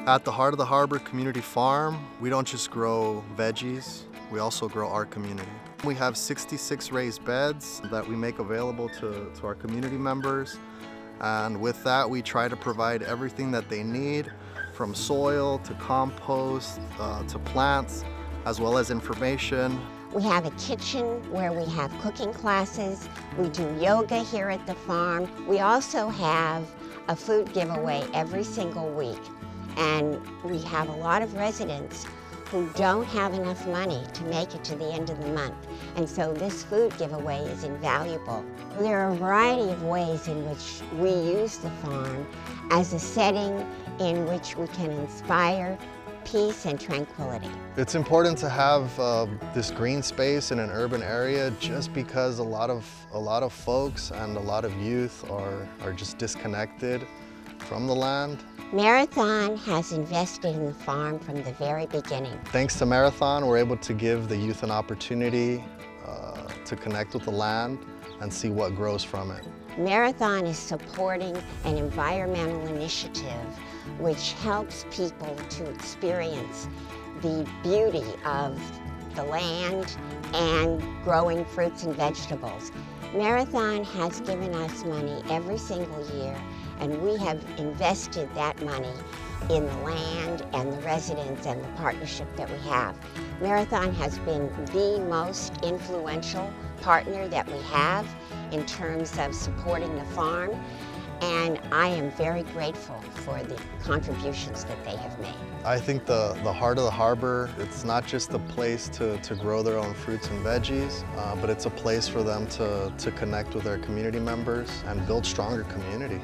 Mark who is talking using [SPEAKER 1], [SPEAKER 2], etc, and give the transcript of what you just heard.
[SPEAKER 1] At the Heart of the Harbor Community Farm, we don't just grow veggies, we also grow our community. We have 66 raised beds that we make available to our community members. And with that, we try to provide everything that they need, from soil to compost to plants, as well as information.
[SPEAKER 2] We have a kitchen where we have cooking classes. We do yoga here at the farm. We also have a food giveaway every single week. And we have a lot of residents who don't have enough money to make it to the end of the month. And so this food giveaway is invaluable. There are a variety of ways in which we use the farm as a setting in which we can inspire peace and tranquility.
[SPEAKER 1] It's important to have this green space in an urban area just because a lot of folks and a lot of youth are just disconnected from the land.
[SPEAKER 2] Marathon has invested in the farm from the very beginning.
[SPEAKER 1] Thanks to Marathon, we're able to give the youth an opportunity to connect with the land and see what grows from it.
[SPEAKER 2] Marathon is supporting an environmental initiative which helps people to experience the beauty of the land and growing fruits and vegetables. Marathon has given us money every single year, and we have invested that money in the land and the residents and the partnership that we have. Marathon has been the most influential partner that we have in terms of supporting the farm, and I am very grateful for the contributions that they have made.
[SPEAKER 1] I think the Heart of the Harbor, it's not just a place to grow their own fruits and veggies, but it's a place for them to connect with their community members and build stronger community.